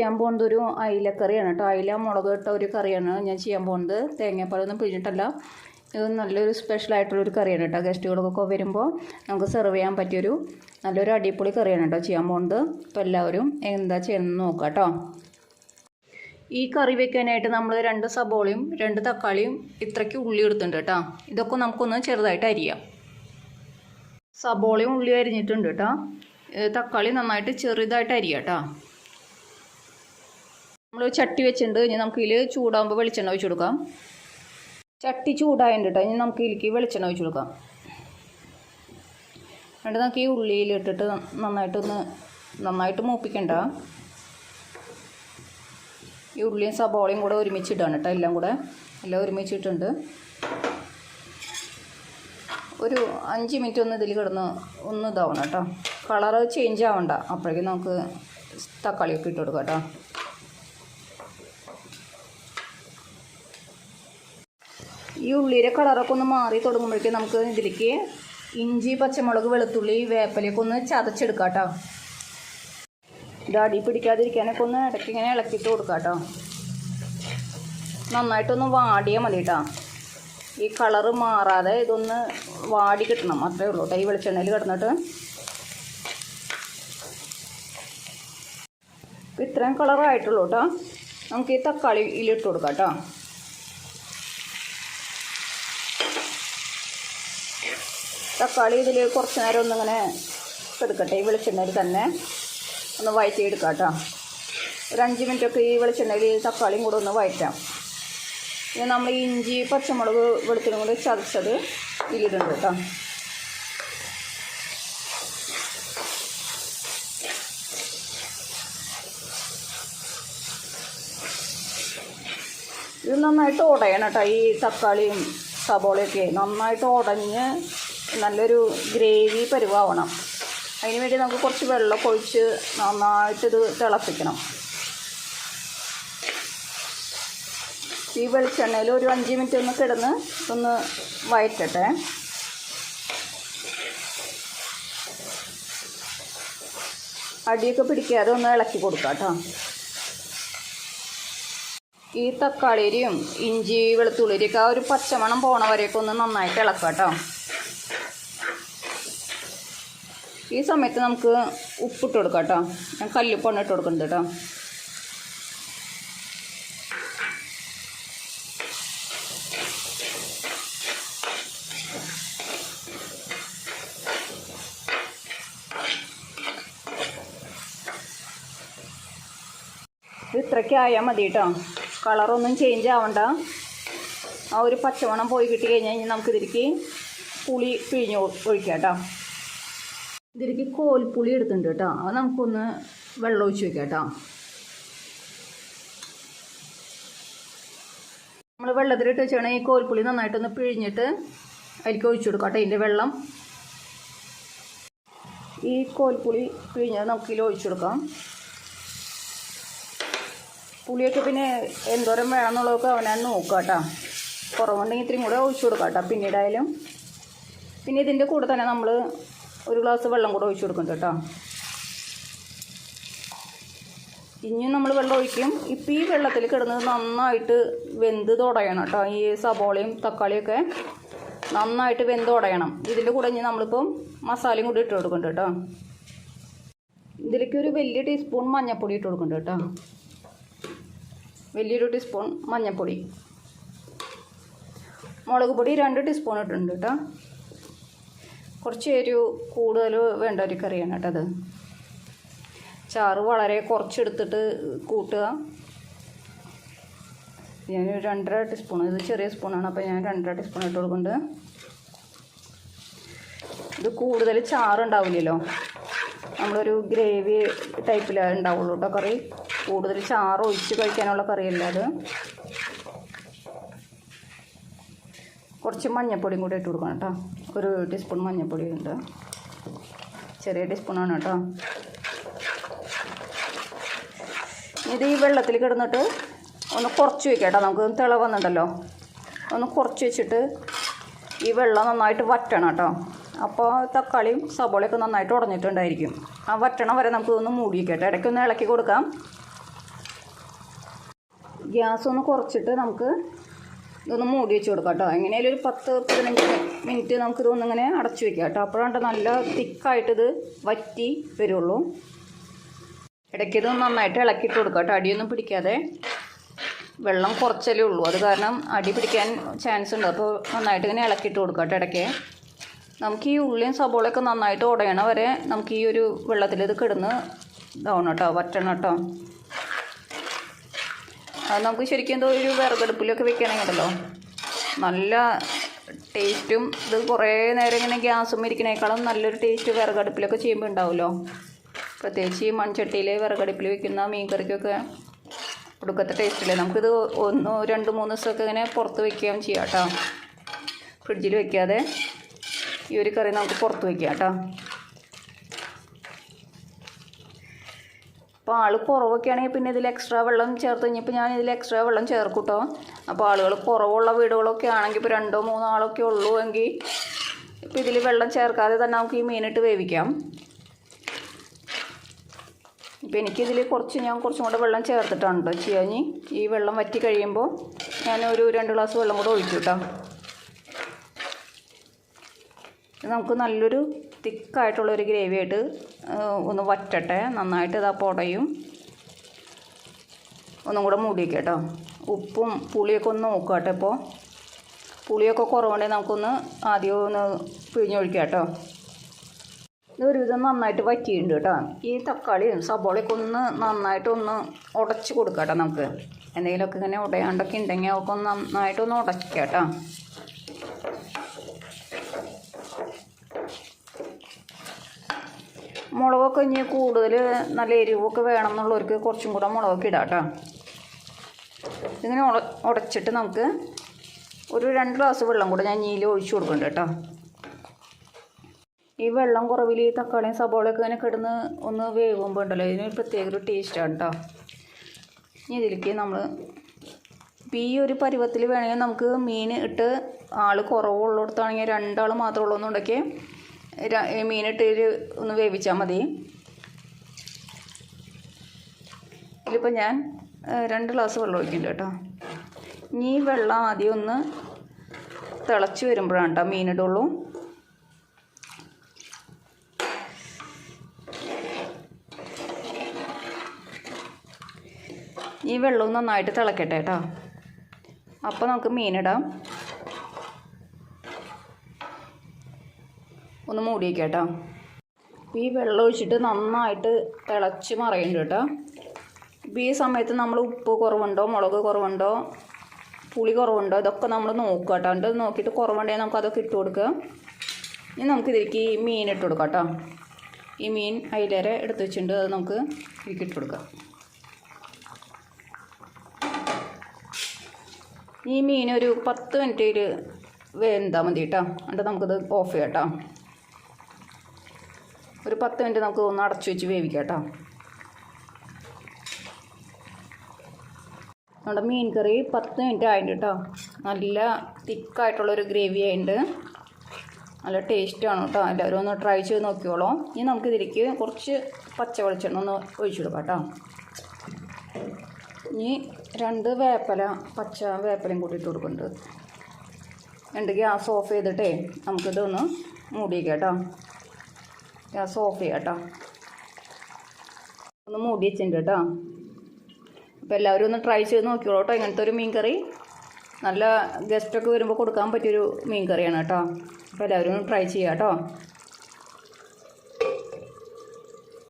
ചെയ്യാൻ പോകുന്നത് ഒരു അയിലക്കറിയാണ് കേട്ടോ. അയില മുളക് ഇട്ട ഒരു കറിയാണ് ഞാൻ ചെയ്യാൻ പോകുന്നത്. തേങ്ങാപ്പാലൊന്നും പിഴിഞ്ഞിട്ടല്ല. ഇത് നല്ലൊരു സ്പെഷ്യലായിട്ടുള്ളൊരു കറിയാണ് കേട്ടോ. ഗസ്റ്റുകളൊക്കെ വരുമ്പോൾ നമുക്ക് സെർവ് ചെയ്യാൻ പറ്റിയൊരു നല്ലൊരു അടിപൊളി കറിയാണ് കേട്ടോ ചെയ്യാൻ പോകുന്നത്. അപ്പോൾ എല്ലാവരും എന്താ ചെയ്യുന്നത് നോക്കാം കേട്ടോ. ഈ കറി വെക്കാനായിട്ട് നമ്മൾ 2 സബോളയും 2 തക്കാളിയും ഇത്രയ്ക്ക് ഉള്ളി എടുത്തിട്ടുണ്ട് കേട്ടോ. ഇതൊക്കെ നമുക്കൊന്ന് ചെറുതായിട്ട് അരിയാം. സബോളയും ഉള്ളി അരിഞ്ഞിട്ടുണ്ട് കേട്ടോ. തക്കാളി നന്നായിട്ട് ചെറുതായിട്ട് അരിയാം കേട്ടോ. നമ്മൾ ചട്ടി വെച്ചിട്ടുണ്ട്. ഇനി നമുക്ക് ഇതിൽ ചൂടാകുമ്പോൾ വെളിച്ചെണ്ണ ഒഴിച്ച് കൊടുക്കാം. ചട്ടി ചൂടായിട്ടുണ്ട് കേട്ടോ. ഇനി നമുക്ക് ഇതിലേക്ക് വെളിച്ചെണ്ണ ഒഴിച്ച് കൊടുക്കാം. എന്നിട്ട് നമുക്ക് ഈ ഉള്ളിയിലിട്ടിട്ട് നന്നായിട്ട് മൂപ്പിക്കണ്ട. ഈ ഉള്ളിയും സബോളയും കൂടെ ഒരുമിച്ചിട്ടാണ് കേട്ടോ. എല്ലാം ഒരുമിച്ചിട്ടുണ്ട്. ഒരു 5 മിനിറ്റ് ഒന്ന് ഇതിൽ കിടന്ന് ഇതാവണം കേട്ടോ. കളറ് ചേഞ്ച് ആവണ്ട. അപ്പോഴേക്കും നമുക്ക് തക്കാളിയൊക്കെ ഇട്ട് കൊടുക്കാം കേട്ടോ. ഈ ഉള്ളിയുടെ കളറൊക്കെ ഒന്ന് മാറി തുടങ്ങുമ്പോഴേക്കും നമുക്ക് ഇതിലേക്ക് ഇഞ്ചി, പച്ചമുളക്, വെളുത്തുള്ളി, വേപ്പിലയൊക്കെ ഒന്ന് ചതച്ചെടുക്കാം കേട്ടോ. ഇത് അടി പിടിക്കാതിരിക്കാനൊക്കെ ഒന്ന് ഇടയ്ക്ക് ഇങ്ങനെ ഇളക്കിയിട്ട് കൊടുക്കാം കേട്ടോ. നന്നായിട്ടൊന്ന് വാടിയാൽ മതി കേട്ടോ. ഈ കളറ് മാറാതെ ഇതൊന്ന് വാടി കിട്ടണം. അത്രേ ഉള്ളൂ കേട്ടോ. ഈ വെളിച്ചെണ്ണയിൽ കിടന്നിട്ട് ഇത്രയും കളറായിട്ടുള്ളൂ കേട്ടോ. നമുക്ക് ഈ തക്കാളി ഇതിലിട്ട് കൊടുക്കാം കേട്ടോ. തക്കാളി ഇതിൽ കുറച്ച് നേരം ഒന്നിങ്ങനെ എടുക്കട്ടെ. ഈ വെളിച്ചെണ്ണയിൽ തന്നെ ഒന്ന് വഴറ്റി എടുക്കാം കേട്ടോ. ഒരു 5 മിനിറ്റൊക്കെ ഈ വെളിച്ചെണ്ണയിൽ തക്കാളിയും കൂടെ ഒന്ന് വഴറ്റാം. ഇനി നമ്മൾ ഇഞ്ചി, പച്ചമുളക്, വെളുത്തുള്ളിയും കൂടി ചതച്ചത് ഇതിലിടുന്നുണ്ട് കേട്ടോ. ഇത് നന്നായിട്ട് ഉടയണം കേട്ടോ. ഈ തക്കാളിയും സബോളയൊക്കെ നന്നായിട്ട് ഉടഞ്ഞ് നല്ലൊരു ഗ്രേവി പരുവാവണം. അതിന് വേണ്ടി നമുക്ക് കുറച്ച് വെള്ളം ഒഴിച്ച് നന്നായിട്ടിത് തിളപ്പിക്കണം. ഈ വെളിച്ചെണ്ണയിൽ ഒരു 5 മിനിറ്റ് ഒന്ന് കിടന്ന് ഒന്ന് വഴറ്റട്ടെ. അടിയൊക്കെ പിടിക്കാതെ ഒന്ന് ഇളക്കി കൊടുക്കാം കേട്ടോ. ഈ തക്കാളിയും ഇഞ്ചി, വെളുത്തുള്ളിയൊക്കെ ആ ഒരു പച്ചമണം പോണ വരെയൊക്കെ ഒന്ന് നന്നായിട്ട് ഇളക്കാം കേട്ടോ. ഈ സമയത്ത് നമുക്ക് ഉപ്പിട്ട് കൊടുക്കാം കേട്ടോ. ഞാൻ കല്ലുപ്പാണ് ഇട്ട് കൊടുക്കുന്നത് കേട്ടോ. ഇത് ഇത്രയ്ക്ക് ആയാൽ മതി കേട്ടോ. കളറൊന്നും ചേഞ്ച് ആവണ്ട. ആ ഒരു പച്ചമണം പോയി കിട്ടി കഴിഞ്ഞാൽ നമുക്കിതിലേക്ക് പുളി പിഴിഞ്ഞ് ഒഴിക്കാം കേട്ടോ. ഇതിലേക്ക് കോൽപ്പുളി എടുത്തിട്ടുണ്ട് കേട്ടോ. അത് നമുക്കൊന്ന് വെള്ളം ഒഴിച്ച് വയ്ക്കാം കേട്ടോ. നമ്മൾ വെള്ളത്തിലിട്ട് വെച്ചാണെങ്കിൽ ഈ കോൽപ്പുളി നന്നായിട്ടൊന്ന് പിഴിഞ്ഞിട്ട് അതിലേക്ക് ഒഴിച്ചു കൊടുക്കാം കേട്ടോ. ഇതിൻ്റെ വെള്ളം ഈ കോൽപ്പുളി പിഴിഞ്ഞത് നമുക്കിതിൽ ഒഴിച്ചു കൊടുക്കാം. പുളിയൊക്കെ പിന്നെ എന്തോരം വേണമെന്നുള്ളതൊക്കെ അവനാൻ നോക്കുക കേട്ടോ. കുറവുണ്ടെങ്കിൽ ഇത്രയും കൂടെ ഒഴിച്ചു കൊടുക്കാം കേട്ടോ പിന്നീടായാലും. പിന്നെ ഇതിൻ്റെ കൂടെ തന്നെ നമ്മൾ ഒരു ഗ്ലാസ് വെള്ളം കൂടെ ഒഴിച്ചു കൊടുക്കും കേട്ടോ. ഇനിയും നമ്മൾ വെള്ളം ഒഴിക്കും. ഇപ്പം ഈ വെള്ളത്തിൽ കിടന്നത് നന്നായിട്ട് വെന്ത് തുടയണം കേട്ടോ. ഈ സബോളയും തക്കാളിയൊക്കെ നന്നായിട്ട് വെന്ത് തുടയണം. ഇതിൻ്റെ കൂടെ ഇനി നമ്മളിപ്പം മസാലയും കൂടി ഇട്ട് കൊടുക്കുന്നുണ്ട് കേട്ടോ. ഇതിലേക്ക് ഒരു വലിയ ടീസ്പൂൺ മഞ്ഞൾപ്പൊടി ഇട്ട് കൊടുക്കുന്നുണ്ട് കേട്ടോ. വലിയൊരു ടീസ്പൂൺ മഞ്ഞൾപ്പൊടി. മുളക് പൊടി 2 ടീസ്പൂൺ ഇട്ടിട്ടുണ്ട് കേട്ടോ. കുറച്ച് എരിവ് കൂടുതൽ വേണ്ട ഒരു കറിയാണ് കേട്ടോ അത്. ചാറ് വളരെ കുറച്ചെടുത്തിട്ട് കൂട്ടുക. ഞാനൊരു 2.5 ടീസ്പൂൺ, ഇത് ചെറിയ സ്പൂണാണ്, അപ്പോൾ ഞാൻ 2.5 ടീസ്പൂൺ ഇട്ട് കൊടുക്കുന്നുണ്ട്. ഇത് കൂടുതൽ ചാറുണ്ടാവില്ലല്ലോ. നമ്മളൊരു ഗ്രേവി ടൈപ്പിലാണ് ഉണ്ടാവുള്ളൂ കേട്ടോ കറി. കൂടുതൽ ചാറ് ഒഴിച്ച് കഴിക്കാനുള്ള കറിയല്ല അത്. കുറച്ച് മഞ്ഞൾപ്പൊടിയും കൂടി ഇട്ട് കൊടുക്കണം കേട്ടോ. ഒരു ടീസ്പൂൺ മഞ്ഞൾപ്പൊടി ഉണ്ട്. ചെറിയ ടീസ്പൂണാണ് കേട്ടോ. ഇത് ഈ വെള്ളത്തിൽ കിടന്നിട്ട് ഒന്ന് കുറച്ച് വയ്ക്കാം കേട്ടോ. നമുക്ക് തിള വന്നിട്ടുണ്ടല്ലോ, ഒന്ന് കുറച്ച് വെച്ചിട്ട് ഈ വെള്ളം നന്നായിട്ട് വറ്റണം കേട്ടോ. അപ്പോൾ തക്കാളിയും സബോളയൊക്കെ നന്നായിട്ട് ഉടഞ്ഞിട്ടുണ്ടായിരിക്കും. ആ വറ്റണം വരെ നമുക്ക് ഒന്ന് മൂടി വയ്ക്കാം കേട്ടോ. ഇടയ്ക്കൊന്ന് ഇളക്കി കൊടുക്കാം. ഗ്യാസ് ഒന്ന് കുറച്ചിട്ട് നമുക്ക് ഇതൊന്ന് മൂടി വെച്ച് കൊടുക്കാം കേട്ടോ. എങ്ങനെയായാലും ഒരു 10-15 മിനിറ്റ് നമുക്കിതൊന്നിങ്ങനെ അടച്ചു വയ്ക്കാം കേട്ടോ. അപ്പോഴാണ് നല്ല തിക്കായിട്ടിത് വറ്റി വരുള്ളൂ. ഇടയ്ക്കിത് നന്നായിട്ട് ഇളക്കിയിട്ട് കൊടുക്കാം കേട്ടോ, അടിയൊന്നും പിടിക്കാതെ. വെള്ളം കുറച്ചല്ലേ ഉള്ളൂ, അത് കാരണം അടി പിടിക്കാൻ ചാൻസ് ഉണ്ട്. അപ്പോൾ നന്നായിട്ട് ഇങ്ങനെ ഇളക്കിയിട്ട് കൊടുക്കാം കേട്ടോ ഇടയ്ക്ക്. നമുക്ക് ഈ ഉള്ളിയും സബോളയൊക്കെ നന്നായിട്ട് ഉടയണ വരെ നമുക്ക് ഈ ഒരു വെള്ളത്തിൽ ഇത് കിടന്ന് ഇതാവണം കേട്ടോ, വറ്റണം കേട്ടോ. അത് നമുക്ക് ശരിക്കും എന്തോ ഒരു വിറകടുപ്പിലൊക്കെ വെക്കുകയാണെങ്കിലോ നല്ല ടേസ്റ്റും. ഇത് കുറേ നേരം ഇങ്ങനെ ഗ്യാസും ഇരിക്കണേക്കാളും നല്ലൊരു ടേസ്റ്റ് വിറകടുപ്പിലൊക്കെ ചെയ്യുമ്പോൾ ഉണ്ടാവുമല്ലോ. പ്രത്യേകിച്ച് ഈ മൺചട്ടിയിൽ വിറകടുപ്പിൽ വെക്കുന്ന മീൻ കറിക്കൊക്കെ കൊടുക്കത്തെ ടേസ്റ്റില്ലേ. നമുക്കിത് 1-2-3 ദിവസമൊക്കെ ഇങ്ങനെ പുറത്ത് വയ്ക്കുകയും ചെയ്യാം കേട്ടോ. ഫ്രിഡ്ജിൽ വയ്ക്കാതെ ഈ ഒരു കറി നമുക്ക് പുറത്ത് വയ്ക്കാം കേട്ടോ. അപ്പോൾ ആൾ കുറവൊക്കെ ആണെങ്കിൽ പിന്നെ ഇതിൽ എക്സ്ട്രാ വെള്ളം ചേർത്ത് കഴിഞ്ഞപ്പോൾ ഞാൻ ഇതിൽ എക്സ്ട്രാ വെള്ളം ചേർക്കും കേട്ടോ. അപ്പോൾ ആളുകൾ കുറവുള്ള വീടുകളൊക്കെ ആണെങ്കിൽ ഇപ്പോൾ 2-3 ആളൊക്കെ ഉള്ളൂ എങ്കിൽ ഇപ്പോൾ ഇതിൽ വെള്ളം ചേർക്കാതെ തന്നെ നമുക്ക് ഈ മീനിട്ട് വേവിക്കാം. ഇപ്പോൾ എനിക്കിതിൽ ഞാൻ കുറച്ചും കൂടെ വെള്ളം ചേർത്തിട്ടാണ് കേട്ടോ ചെയ്യാൻ. ഈ വെള്ളം വറ്റി കഴിയുമ്പോൾ ഞാനൊരു 2 ഗ്ലാസ് വെള്ളം കൂടെ ഒഴിച്ചു കേട്ടോ. നമുക്ക് നല്ലൊരു തിക്കായിട്ടുള്ളൊരു ഗ്രേവി ആയിട്ട് ഒന്ന് വറ്റട്ടെ. നന്നായിട്ട് ഇതാ പൊടയും. ഒന്നും കൂടെ മൂടി വയ്ക്കാം കേട്ടോ. ഉപ്പും പുളിയൊക്കെ ഒന്ന് നോക്കുക കേട്ടോ. ഇപ്പോൾ പുളിയൊക്കെ കുറവുണ്ടെങ്കിൽ നമുക്കൊന്ന് ആദ്യം ഒന്ന് പിഴിഞ്ഞൊഴിക്കാം കേട്ടോ. ഇതൊരുവിധം നന്നായിട്ട് വറ്റിയിട്ടുണ്ട് കേട്ടോ. ഈ തക്കാളിയും സബോളയൊക്കെ ഒന്ന് നന്നായിട്ടൊന്ന് ഉടച്ച് കൊടുക്കാം കേട്ടോ. നമുക്ക് എന്തെങ്കിലുമൊക്കെ ഇങ്ങനെ ഉടയാണ്ടൊക്കെ ഉണ്ടെങ്കിൽ അതൊക്കെ ഒന്ന് നന്നായിട്ടൊന്ന് ഉടയ്ക്കാം കേട്ടോ. മുളകൊക്കെ ഇനി കൂടുതൽ നല്ല എരിവൊക്കെ വേണം എന്നുള്ളവർക്ക് കുറച്ചും കൂടെ മുളകൊക്കെ ഇടാം കേട്ടോ. ഇതിങ്ങനെ ഉടച്ചിട്ട് നമുക്ക് ഒരു 2 ഗ്ലാസ് വെള്ളം കൂടെ ഞാൻ ഇതിൽ ഒഴിച്ചു കൊടുക്കുന്നുണ്ട് കേട്ടോ. ഈ വെള്ളം കുറവിൽ ഈ തക്കാളിയും സബോളയൊക്കെ ഇങ്ങനെ കിടന്ന് ഒന്ന് വേവുമ്പോൾ ഉണ്ടല്ലോ ഇതിനൊരു പ്രത്യേക ഒരു ടേസ്റ്റാണ് കേട്ടോ. ഇനി ഇതിലേക്ക് നമ്മൾ ഈ ഒരു പരുവത്തിൽ വേണമെങ്കിൽ നമുക്ക് മീൻ ഇട്ട് ആൾ കുറവുള്ളിടത്താണെങ്കിൽ 2 ആൾ മാത്രമേ ഉള്ളൂ എന്നുണ്ടെങ്കിൽ മീനിട്ട് ഒന്ന് വേവിച്ചാൽ മതി. ഇതിലിപ്പോൾ ഞാൻ 2 ഗ്ലാസ് വെള്ളം ഒഴിക്കുന്നുണ്ട് കേട്ടോ. ഇനി ഈ വെള്ളം ആദ്യം ഒന്ന് തിളച്ച് വരുമ്പോഴാണ് കേട്ടോ മീനിടുള്ളൂ. ഈ വെള്ളവും നന്നായിട്ട് തിളക്കട്ടെ കേട്ടോ. അപ്പോൾ നമുക്ക് മീനിടാം. ഒന്ന് മൂടി വയ്ക്കാം കേട്ടോ. ഈ വെള്ളം ഒഴിച്ചിട്ട് നന്നായിട്ട് തിളച്ച് മറിയുന്നുണ്ട് കേട്ടോ. ഇപ്പോൾ ഈ സമയത്ത് നമ്മൾ ഉപ്പ് കുറവുണ്ടോ, മുളക് കുറവുണ്ടോ, പുളി കുറവുണ്ടോ ഇതൊക്കെ നമ്മൾ നോക്കുക കേട്ടോ. എന്നിട്ട് നോക്കിയിട്ട് കുറവുണ്ടെങ്കിൽ നമുക്ക് അതൊക്കെ ഇട്ട് കൊടുക്കുക. ഇനി നമുക്കിതിലേക്ക് ഈ മീൻ ഇട്ട് കൊടുക്കാം കേട്ടോ. ഈ മീൻ അയിലേറെ എടുത്ത് വെച്ചിട്ടുണ്ട്, അത് നമുക്ക് ഇതിലേക്ക് ഇട്ട് കൊടുക്കാം. ഈ മീൻ ഒരു 10 മിനിറ്റിൽ വെന്താൽ മതി കേട്ടോ. എന്നിട്ട് നമുക്കിത് ഓഫ് ചെയ്യാം കേട്ടോ. ഒരു 10 മിനിറ്റ് നമുക്ക് ഒന്ന് അടച്ചു വെച്ച് വേവിക്കാം കേട്ടോ. നമ്മുടെ മീൻ കറി 10 മിനിറ്റ് ആയിട്ടുണ്ട് കേട്ടോ. നല്ല തിക്കായിട്ടുള്ളൊരു ഗ്രേവി ആയിട്ടുണ്ട്. നല്ല ടേസ്റ്റാണ് കേട്ടോ. എല്ലാവരും ഒന്ന് ട്രൈ ചെയ്ത് നോക്കിയോളൂ. ഇനി നമുക്കിതിലേക്ക് കുറച്ച് പച്ച വെളിച്ചെണ്ണ ഒന്ന് ഒഴിച്ചു കൊടുക്കാം കേട്ടോ. ഇനി 2 വേപ്പില, പച്ച വേപ്പിലയും കൂട്ടിയിട്ട് കൊടുക്കുന്നുണ്ട്. 2 ഗ്യാസ് ഓഫ് ചെയ്തിട്ടേ നമുക്കിതൊന്ന് മൂടി വയ്ക്കാം കേട്ടോ. ഗ്യാസ് ഓഫ് ചെയ്യാം കേട്ടോ. ഒന്ന് മൂടി വെച്ചിട്ടുണ്ട് കേട്ടോ. അപ്പോൾ എല്ലാവരും ഒന്ന് ട്രൈ ചെയ്ത് നോക്കിയോളൂ കേട്ടോ. ഇങ്ങനത്തെ ഒരു മീൻ കറി നല്ല ഗസ്റ്റൊക്കെ വരുമ്പോൾ കൊടുക്കാൻ പറ്റിയൊരു മീൻ കറിയാണ് കേട്ടോ. അപ്പോൾ എല്ലാവരും ഒന്ന് ട്രൈ ചെയ്യാം കേട്ടോ.